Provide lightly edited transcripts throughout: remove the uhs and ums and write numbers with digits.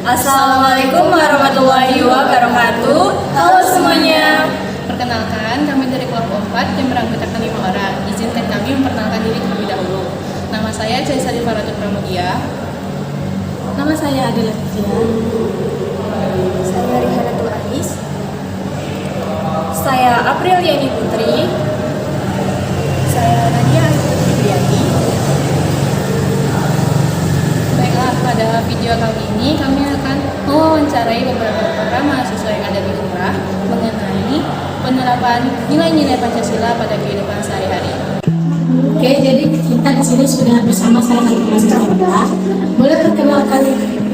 Assalamualaikum warahmatullahi wabarakatuh. Halo semuanya. Perkenalkan, kami dari kelompok 4 yang beranggotakan 5 orang. Izinkan kami memperkenalkan diri terlebih dahulu. Nama saya Caisari Faratul Pramudia. Nama saya Adila Tifia. Saya Rihanatul Anis. Saya Apriliani Putri. Saya Nadia Fitriani. Baiklah, pada video kali ini kami akan mewawancarai beberapa orang mahasiswa yang ada di Umrah mengenai penerapan nilai-nilai Pancasila pada kehidupan sehari-hari. Oke, jadi kita di sini sudah bersama salah satu mahasiswa kita. Boleh perkenalkan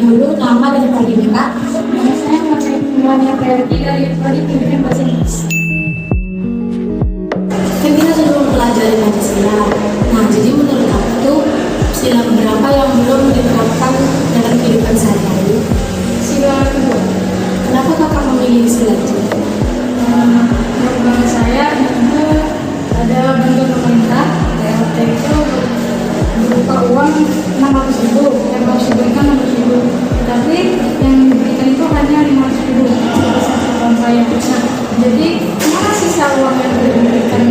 dulu nama dan prodi Kak? Nama saya Muhammad Priarti dari Prodi Pendidikan Bahasa Inggris. Kan kita sudah mempelajari Pancasila. Nah, jadi menurut kamu tuh sila berapa yang belum diterapkan dalam kehidupan sehari-hari? Sila kedua. Kenapa kakak memilih sila itu? Menurut saya itu ada bantuan pemerintah. BLT itu berupa uang 600.000 yang harus diberikan 600.000. Tapi yang diberikan itu hanya 500.000 sebagai satu tahun saya. Nah, jadi mana sisa uang yang diberikan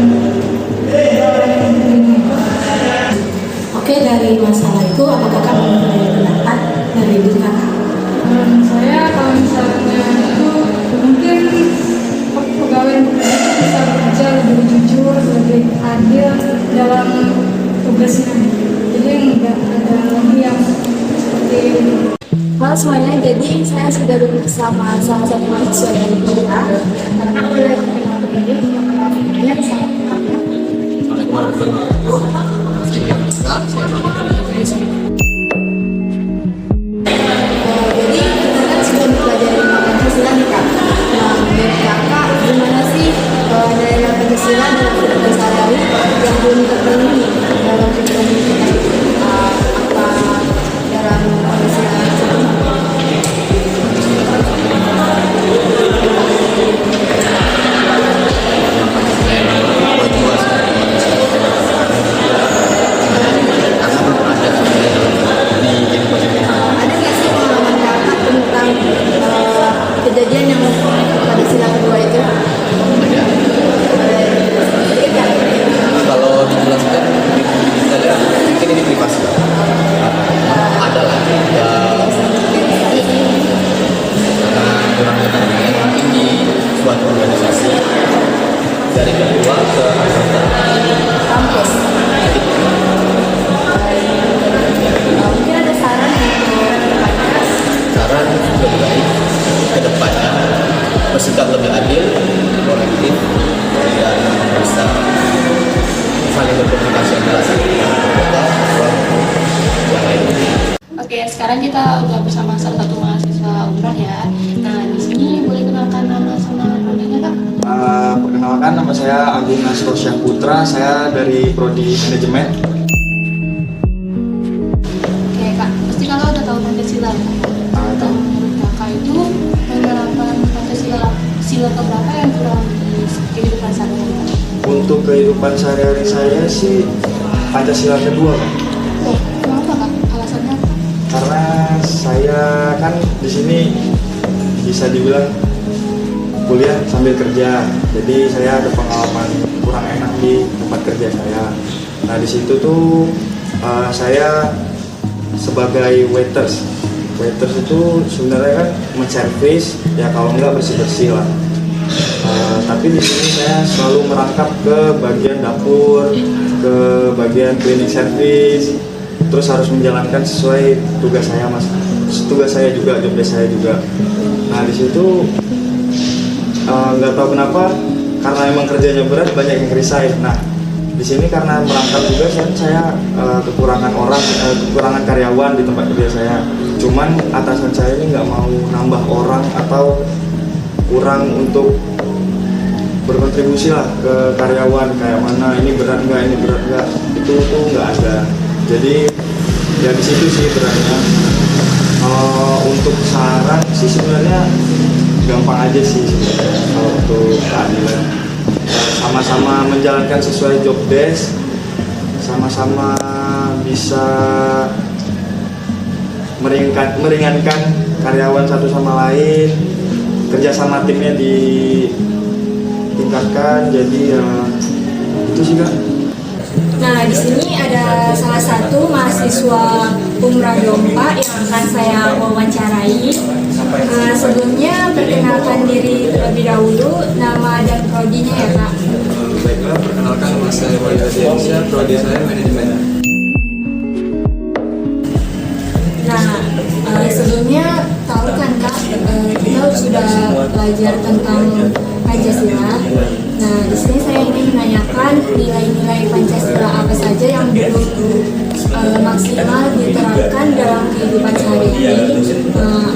Oke, dari masalah itu apakah kakak mempunyai pendapat dari ibu kakak? Saya kalau misalnya itu mungkin pegawai itu bisa bekerja lebih jujur, lebih adil dalam tugasnya. Jadi nggak ada lagi yang seperti Halo semuanya, jadi saya sudah duduk bersama salah satu mahasiswa dari kita. Karena boleh perkenalkan diri, yang sama. Jadi kita kan sudah mempelajari Pancasila nih Kak. Nah, menurut Kakak gimana sih nilai Pancasila dalam kehidupan sehari-hari yang belum terpenuhi dalam kehidupan kita itu? Apa dalam Pancasila ada nggak sih pengalaman kakak tentang kejadian yang pada sila kedua itu? Kalau dijelaskan kita lihat mungkin ini privasi adalah ya karena kurangnya tadi mungkin di suatu organisasi dari kedua ke anggota Kampus. Mungkin ada saran untuk kedepannya. saran lebih baik ke depannya bersikap lebih adil, kolektif dan bisa saling berkomunikasi antara satu anggota yang lain. Oke, sekarang kita udah bersama salah satu mahasiswa Umrah ya. Nah, di sini boleh kenalkan nama sama prodinya Kak? Perkenalkan, nama saya Agung Nasro Syahputra, saya dari Prodi Manajemen. Oke Kak, pasti Kakak udah tahu Pancasila ya? Tahu. Menurut Kakak itu penerapan Pancasila sila keberapa yang kurang di kehidupan sehari-hari? Untuk kehidupan sehari-hari saya sih Pancasila kedua, Kak. Oh, kenapa Kak? Alasannya apa? Karena saya kan di sini bisa dibilang kuliah sambil kerja, jadi saya ada pengalaman kurang enak di tempat kerja saya. Nah di situ tuh saya sebagai waiters itu sebenarnya kan menservis ya, kalau nggak bersih lah. Tapi di sini saya selalu merangkap ke bagian dapur, ke bagian cleaning service, terus harus menjalankan sesuai tugas saya juga, job desk saya juga. Nah di situ nggak tahu kenapa, karena emang kerjanya berat, banyak yang resign. Nah di sini karena merangkap juga saya kekurangan karyawan di tempat kerja saya. Cuman atasan saya ini nggak mau nambah orang atau kurang untuk berkontribusi lah ke karyawan, kayak mana ini berat nggak, itu tuh nggak ada. Jadi ya di situ sih beratnya. Untuk saran sih sebenarnya gampang aja sih sebenarnya kalau untuk keadilan. Sama-sama menjalankan sesuai job desk, sama-sama bisa meringankan karyawan satu sama lain, kerjasama timnya ditingkatkan. Jadi ya itu sih Kak. Nah, di sini ada salah satu mahasiswa Umrah Dompa yang akan saya wawancarai. Sebelumnya perkenalkan diri terlebih dahulu, nama dan prodinya ya Kak. Baiklah, perkenalkan nama saya Wahyu Ardiansyah, prodi saya manajemen. Nah, sebelumnya tahu kan Kak, kita sudah belajar tentang Pancasila. Nah, di sini saya ingin menanyakan nilai-nilai Pancasila apa saja yang belum maksimal diterapkan dalam kehidupan sehari-hari.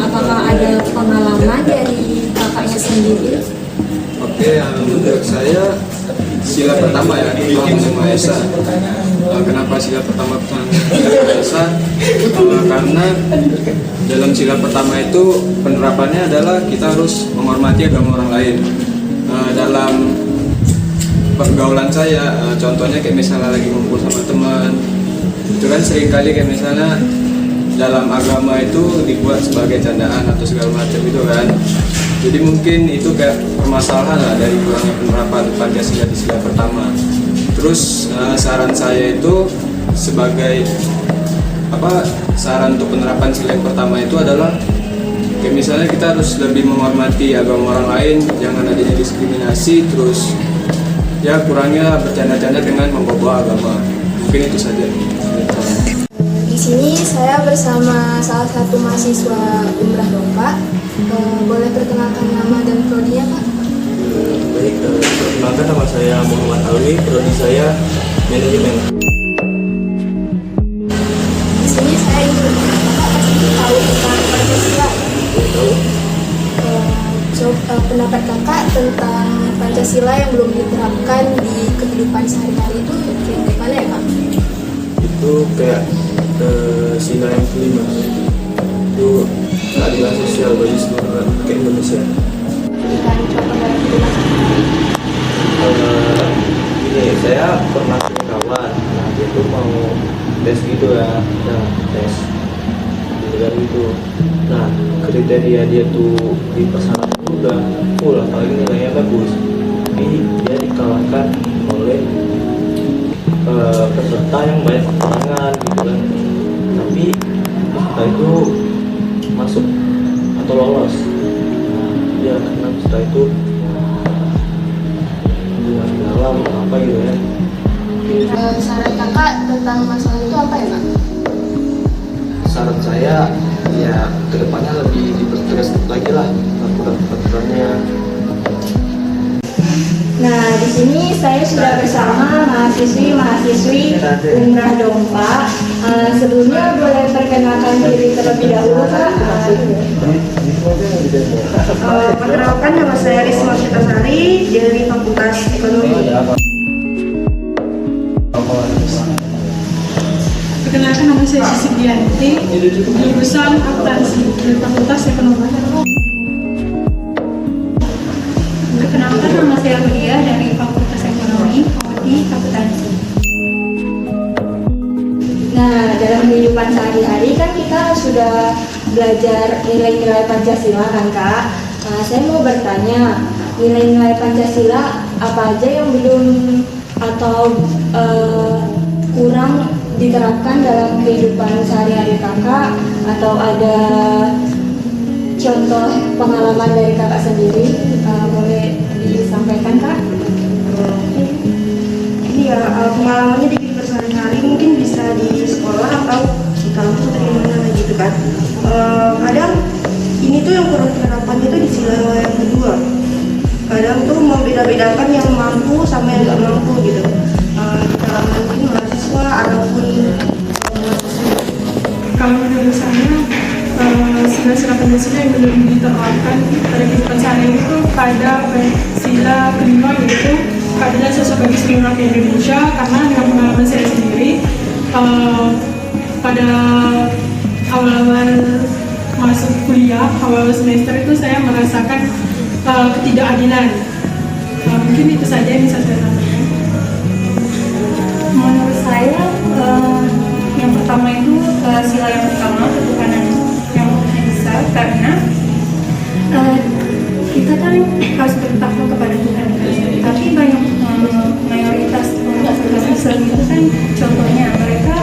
Apakah ada pengalaman dari kakaknya sendiri? Oke, menurut saya sila pertama ya, Tuhan Yang Maha Esa. Kenapa sila pertama Tuhan Yang Maha Esa? Karena dalam sila pertama itu penerapannya adalah kita harus menghormati agama orang lain. Dalam pergaulan saya, contohnya kayak misalnya lagi ngumpul sama teman, itu kan seringkali kayak misalnya dalam agama itu dibuat sebagai candaan atau segala macam itu kan. Jadi mungkin itu kayak permasalahan lah dari kurangnya penerapan Pancasila di sila pertama. Terus saran saya itu sebagai saran untuk penerapan sila yang pertama itu adalah kayak misalnya kita harus lebih menghormati agama orang lain, jangan adanya diskriminasi, terus ya kurangnya bercanda-canda dengan membawa agama. Mungkin itu saja. Di sini saya bersama salah satu mahasiswa Umrah Dompa. Boleh perkenalkan nama dan prodinya Pak? Baik, perkenalkan nama saya Muhammad Alwi, prodi saya manajemen. Di sini saya ingin bertanya, Bapak pasti tahu tentang Pancasila. Pendapat Kakak tentang Pancasila yang belum diterapkan di kehidupan sehari-hari itu gimana ya Kak? Itu kayak sila yang kelima, itu keadilan sosial bagi seluruh rakyat Indonesia. Berikan contoh dari kehidupan sehari-hari. Ini saya pernah punya kawan, nah dia tuh mau tes gitu ya, tes gitu itu. Nah kriteria dia tuh di persyaratan udah full, apalagi nilainya bagus, tapi dia dikalahkan oleh peserta yang banyak kekurangan gitu kan. Tapi peserta itu masuk atau lolos, ya karena setelah itu hubungan dalam apa gitu ya. Saran Kakak tentang masalah itu apa ya Kak? Saran saya ya kedepannya lebih dipertegas lagi lah aturan-aturannya. Nah, di sini saya sudah bersama mahasiswi Umrah Dompa. Sebelumnya boleh perkenalkan diri terlebih dahulu Kak. Perkenalkan, nama saya Risma Syitasari dari Fakultas Ekonomi. Perkenalkan, nama saya Sisi Dianti, jurusan akuntansi dari Fakultas Ekonomi. Perkenalkan, nama saya Rudia dari Fakultas Ekonomi, prodi akuntansi. Nah, dalam kehidupan sehari-hari kan kita sudah belajar nilai-nilai Pancasila kan Kak. Saya mau bertanya, nilai-nilai Pancasila apa aja yang belum atau kurang diterapkan dalam kehidupan sehari-hari Kakak, atau ada contoh pengalaman dari Kakak sendiri, boleh disampaikan Kak? Ini ya pengalamannya di kehidupan sehari-hari, mungkin bisa di sekolah atau di kampus atau di mana gitu kan. Kadang ini tuh yang kurang penerapannya itu di sila yang kedua. Kadang tuh membeda-bedakan yang mampu sama yang nggak mampu gitu. Dalam mungkin mahasiswa ataupun Kalau menurut saya, sila-sila Pancasila yang belum diterapkan pada kehidupan sehari-hari itu pada sila kelima, yaitu keadilan sosial bagi seluruh rakyat Indonesia. Karena dengan pengalaman saya sendiri, pada awal-awal masuk kuliah, awal semester itu saya merasakan ketidakadilan. Mungkin itu saja yang bisa saya sampaikan. Menurut saya, yang pertama itu sila yang pertama, ketuhanan harus bertakwa kepada Tuhan. Tapi banyak mayoritas umat Islam itu kan contohnya mereka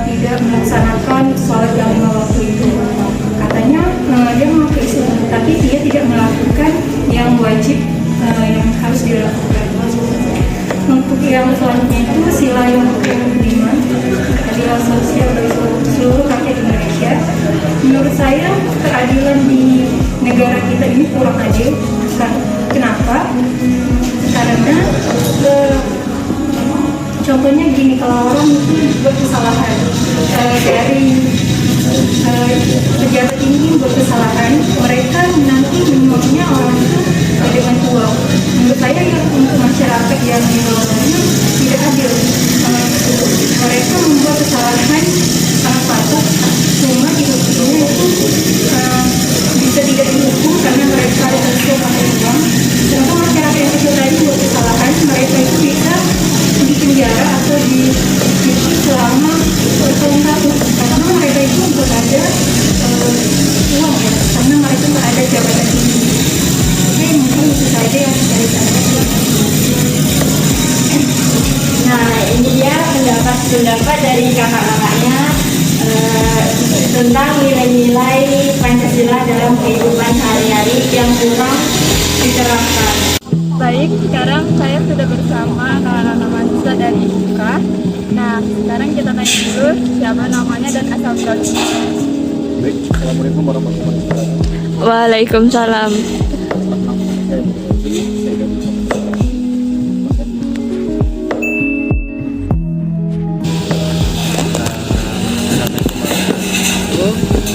tidak melaksanakan sholat yang 5 waktu itu. Katanya dia mengaku Islam, tapi dia tidak melakukan yang wajib yang harus dilakukan. Untuk yang selanjutnya itu sila yang kelima, keadilan sosial bagi seluruh rakyat Indonesia. Menurut saya keadilan di negara kita ini kurang adil. Kenapa? Karena contohnya gini, kalau orang itu buat kesalahan dari pejabat ini buat kesalahan, mereka nanti menyuapnya orang itu dengan uang. Menurut saya yang untuk masyarakat yang di bawahnya tidak adil. Mereka membuat kesalahan sangat patut, cuma dihukumnya itu bisa tidak dihukum karena mereka itu pakai uang. Contoh masyarakat yang kecil tadi buat kesalahan, mereka itu bisa di penjara atau di selama bertahun-tahun karena mereka itu nggak ada uang ya, karena mereka nggak ada jabatan tinggi. Oke, mungkin itu saja yang dari saya. Nah, ini dia pendapat dari kakak-kakaknya tentang nilai-nilai Pancasila dalam kehidupan sehari-hari yang kurang diterapkan. Baik, sekarang saya sudah bersama anak-anak mahasiswa dari IPK. Nah, sekarang kita tanya dulu siapa namanya dan asal usulnya. Baik, Assalamualaikum warahmatullahi wabarakatuh. Waalaikumsalam.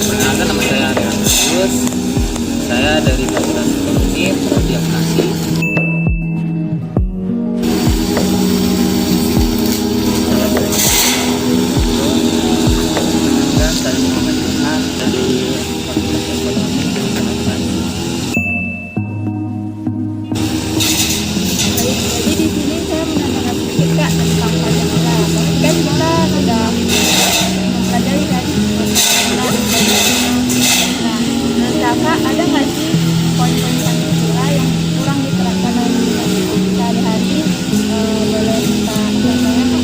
Perkenalkan, nama saya Arianus. Saya dari Fakultas Ekonomi Prodi Akuntansi. Dan saya Muhammad Ilham dari Fakultas Ekonomi Jurusan Akuntansi. Jadi di sini saya menanyakan sedikit Kak tentang Pancasila. Kan kita sudah mempelajari kan Pancasila. Nah, menurut Kakak ada nggak sih poin-poin Pancasila yang kurang diterapkan dalam kehidupan sehari-hari? Boleh kita contohnya Kak?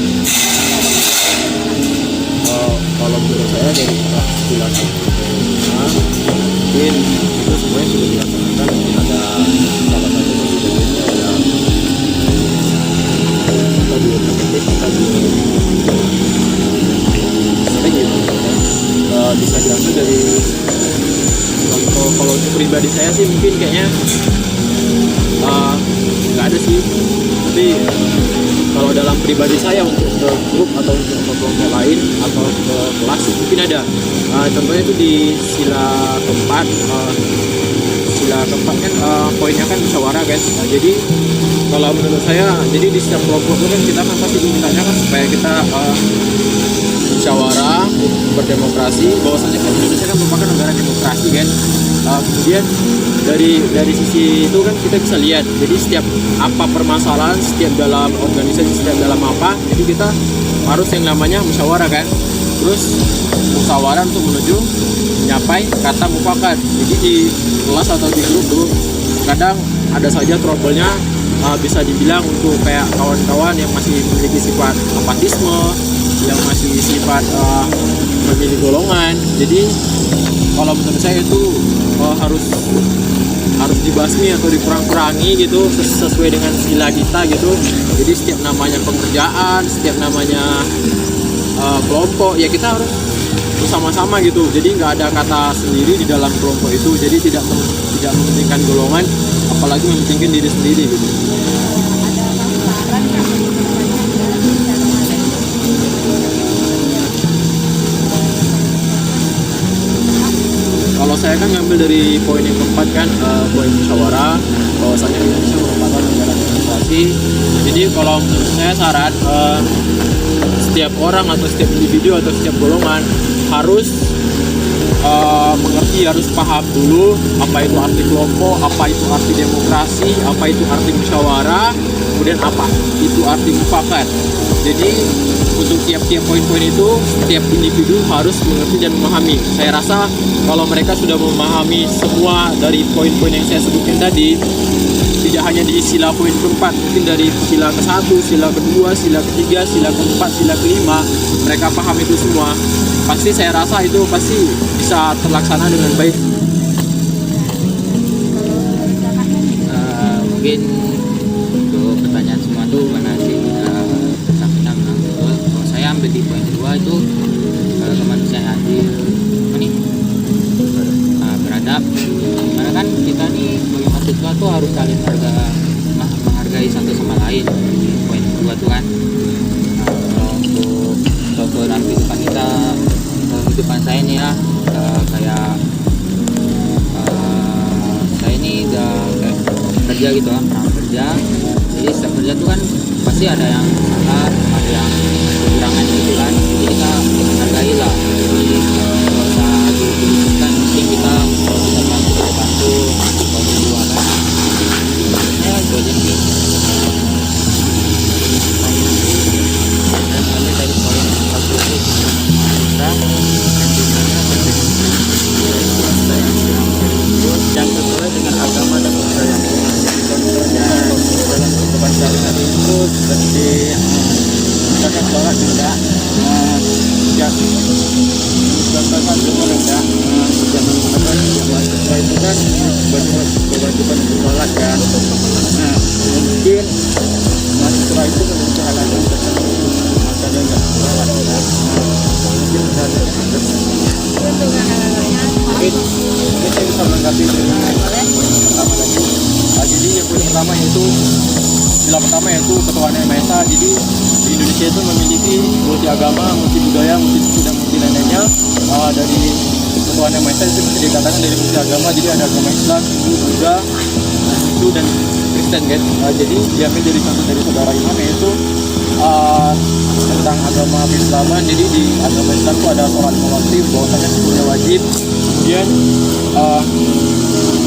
Kalau menurut saya dari Pancasila mungkin itu semuanya sudah dilaksanakan. Mungkin ada salah satu perbedaannya ada kita di praktik, kita di sering gitu. Bisa diambil dari contoh. Kalau untuk pribadi saya sih mungkin kayaknya nggak ada sih, tapi kalau dalam pribadi saya untuk ke grup atau untuk kelompok lain atau ke kelas mungkin ada. Contohnya itu di sila keempat. Sila keempat kan poinnya kan musyawarah kan. Jadi kalau menurut saya, jadi di setiap kelompok itu kan kita kan pasti dimintanya kan supaya kita musyawarah, berdemokrasi. Bahwasanya kan Indonesia kan merupakan negara demokrasi kan. Kemudian dari sisi itu kan kita bisa lihat, jadi setiap apa permasalahan, setiap dalam organisasi, setiap dalam apa, jadi kita harus yang namanya musyawarah kan. Terus musyawarah untuk menuju menyapai kata mufakat. Jadi di kelas atau di grup tuh kadang ada saja trouble-nya, bisa dibilang untuk kayak kawan-kawan yang masih memiliki sifat apatisme, yang masih sifat memilih golongan. Jadi kalau menurut saya itu harus dibasmi atau dikurang-kurangi gitu sesuai dengan sila kita gitu. Jadi setiap namanya pekerjaan, setiap namanya kelompok ya kita harus bersama-sama gitu. Jadi nggak ada kata sendiri di dalam kelompok itu. Jadi tidak mementingkan golongan, apalagi mementingkan diri sendiri gitu. Kalau saya kan ngambil dari poin yang keempat kan, poin musyawarah, bahwasanya Indonesia merupakan negara demokrasi. Jadi kalau menurut saya saran setiap orang atau setiap individu atau setiap golongan harus mengerti, harus paham dulu apa itu arti kelompok, apa itu arti demokrasi, apa itu arti musyawarah, kemudian apa itu arti mufakat. Jadi untuk tiap-tiap poin-poin itu setiap individu harus mengerti dan memahami. Saya rasa kalau mereka sudah memahami semua dari poin-poin yang saya sebutkan tadi, tidak hanya di sila poin keempat, mungkin dari sila ke-1, sila kedua, sila ketiga, sila keempat, sila kelima, mereka paham itu semua. Pasti saya rasa itu pasti bisa terlaksana dengan baik. Mungkin untuk pertanyaan semua tuh mana sih bersangkutan bilang betul. Kalau saya ambil di poin kedua itu kemanusiaan adil, beradab. Karena kan kita nih sebagai mahasiswa tuh harus saling menghargai satu sama lain. Di poin kedua tuh kan. Kalau untuk contoh dalam kehidupan kita, kehidupan saya nih ya, kayak saya ini udah kayak kerja gitu kan, pernah kerja. Jadi setiap kerja tuh kan pasti ada yang salah, ada yang kekurangan gitu kan. Jadi kita menghargai lah. Jadi kalau usah diberikan, mungkin kita bisa bantu berdua kan. Ya itu aja sih. Dan kami dari poin satu itu kita yang sesuai dengan agama dan budaya. Contohnya dalam kehidupan sehari-hari itu seperti misalkan sholat juga yang contohkan semua rendah zaman mahasiswa itu kan kewajiban untuk sholat kan. Nah mungkin mahasiswa itu memiliki halangan tertentu maka dia nggak sholat kan. Mungkin saya bisa menanggapi dengan pertama tadi. Jadi yang pertama yaitu sila pertama yaitu ketuhanan yang Maha Esa. Jadi di Indonesia itu memiliki multi agama, multi budaya, multi suku dan multi lainnya. Dari ketuhanan yang Maha Esa itu bisa dikatakan dari multi agama. Jadi ada agama Islam, Hindu, Buddha, Hindu dan Kristen kan. Jadi diambil dari contoh dari saudara Imam yaitu tentang agama keislaman. Jadi di agama Islam itu ada sholat lima waktu, bahwasanya semuanya wajib. Kemudian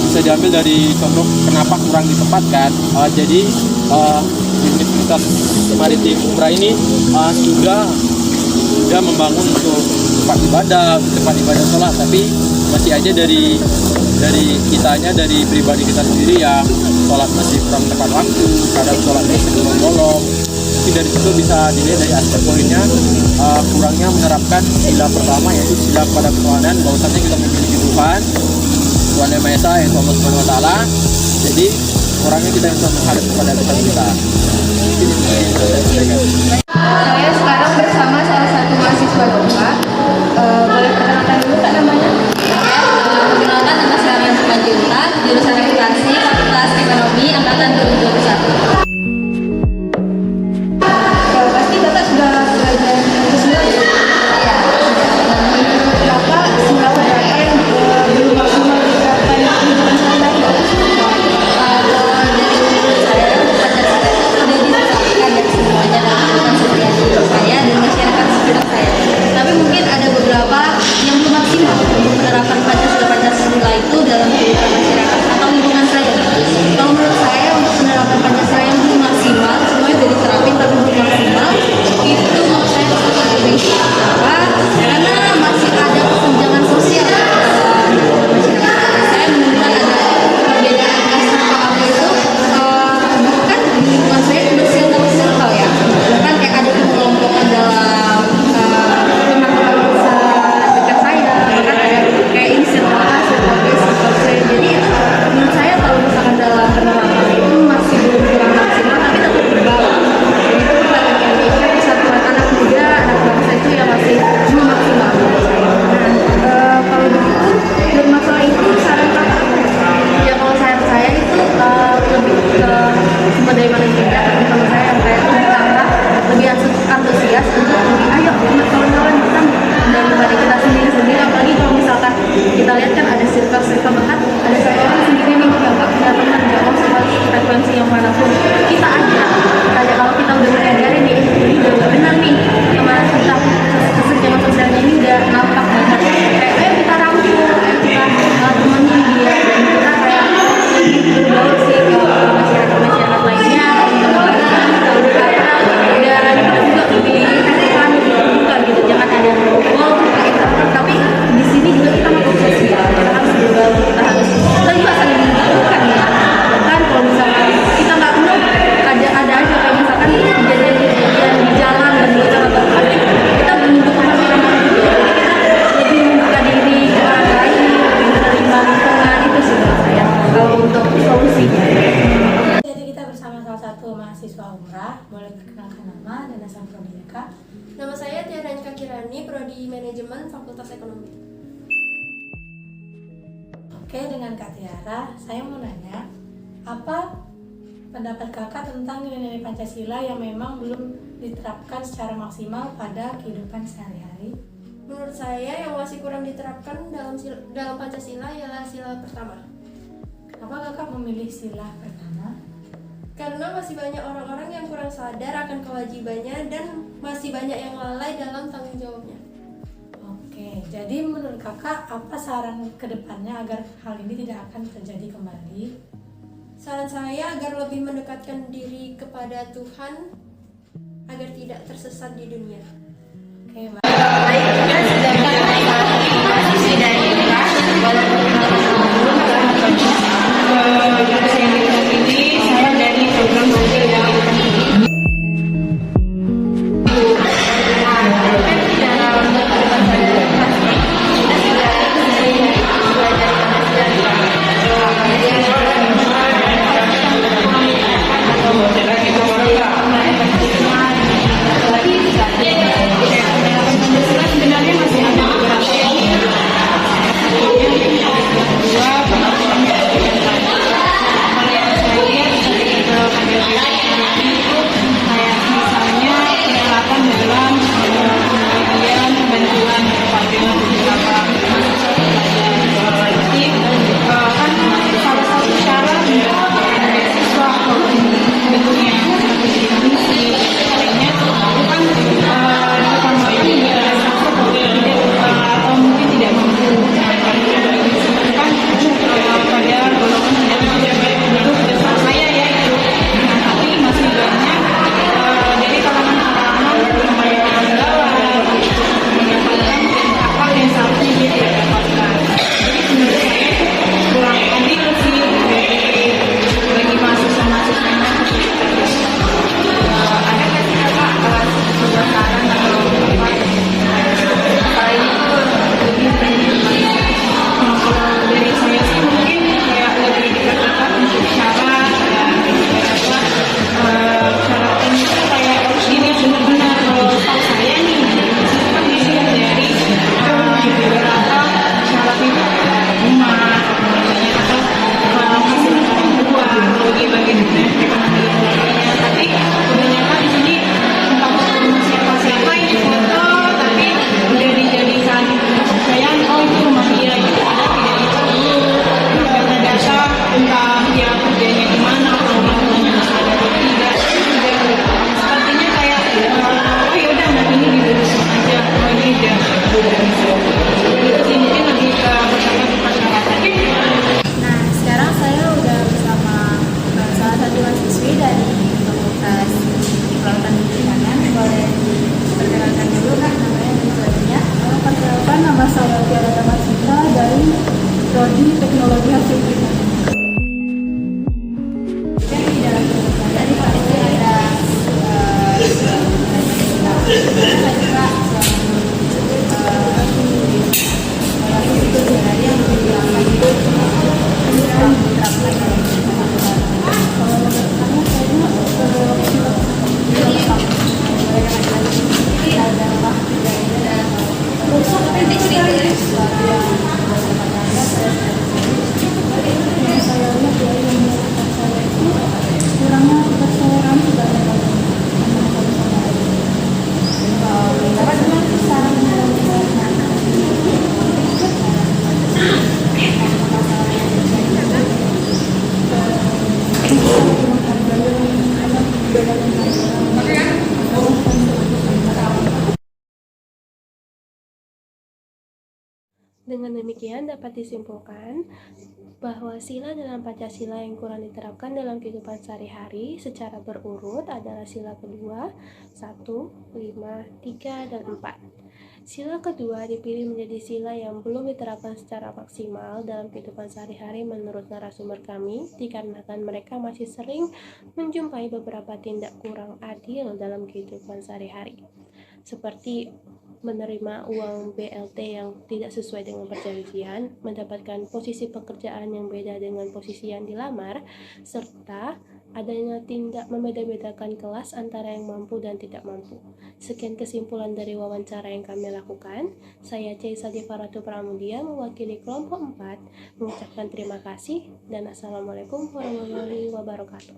bisa diambil dari contoh kenapa kurang ditempatkan. Jadi di Universitas Maritim Umrah ini sudah membangun untuk tempat ibadah sholat, tapi masih aja dari kitanya, dari pribadi kita sendiri ya sholat masih kurang tepat waktu, kadang sholatnya sebelum bolong. Mungkin dari situ bisa dilihat dari aspek poinnya kurangnya menerapkan sila pertama yaitu sila pada ketuhanan, bahwasanya kita memiliki Tuhan yang Maha Esa yaitu Allah Subhanahu Wa Taala. Jadi kurangnya kita bisa menghadap kepada Tuhan kita. Saya sekarang bersama salah satu mahasiswa Doka. Boleh perkenalkan dulu Kak namanya? Perkenalkan nama saya Ranjuma Junta, jurusan akuntansi, Fakultas Ekonomi, angkatan 2021. Pasti Bapak sudah belajar Pancasila ya? Iya. Menurut Bapak sila PDN belum maksimal diterapkan di kehidupan sehari-hari? Kalau dari menurut saya, Pancasila itu sudah diterapkan dari semuanya dalam kehidupan sehari-hari. Nama saya Tiara Kirani, Prodi Manajemen Fakultas Ekonomi. Oke, dengan Kak Tiara, saya mau nanya, apa pendapat kakak tentang nilai-nilai Pancasila yang memang belum diterapkan secara maksimal pada kehidupan sehari-hari? Menurut saya yang masih kurang diterapkan dalam Pancasila ialah sila pertama. Kenapa kakak memilih sila pertama? Karena masih banyak orang-orang yang kurang sadar akan kewajibannya dan masih banyak yang lalai dalam tanggung jawabnya. Oke, jadi menurut kakak apa saran ke depannya agar hal ini tidak akan terjadi kembali? Saran saya agar lebih mendekatkan diri kepada Tuhan agar tidak tersesat di dunia. Oke, Dengan demikian dapat disimpulkan bahwa sila dalam Pancasila yang kurang diterapkan dalam kehidupan sehari-hari secara berurut adalah sila kedua, 1, 5, 3, dan 4. Sila kedua dipilih menjadi sila yang belum diterapkan secara maksimal dalam kehidupan sehari-hari menurut narasumber kami, dikarenakan mereka masih sering menjumpai beberapa tindak kurang adil dalam kehidupan sehari-hari, seperti menerima uang BLT yang tidak sesuai dengan perjanjian, mendapatkan posisi pekerjaan yang beda dengan posisi yang dilamar, serta adanya tindak membeda-bedakan kelas antara yang mampu dan tidak mampu. Sekian kesimpulan dari wawancara yang kami lakukan. Saya Caisa Divaratu Pramudia mewakili kelompok 4 mengucapkan terima kasih dan assalamualaikum warahmatullahi wabarakatuh.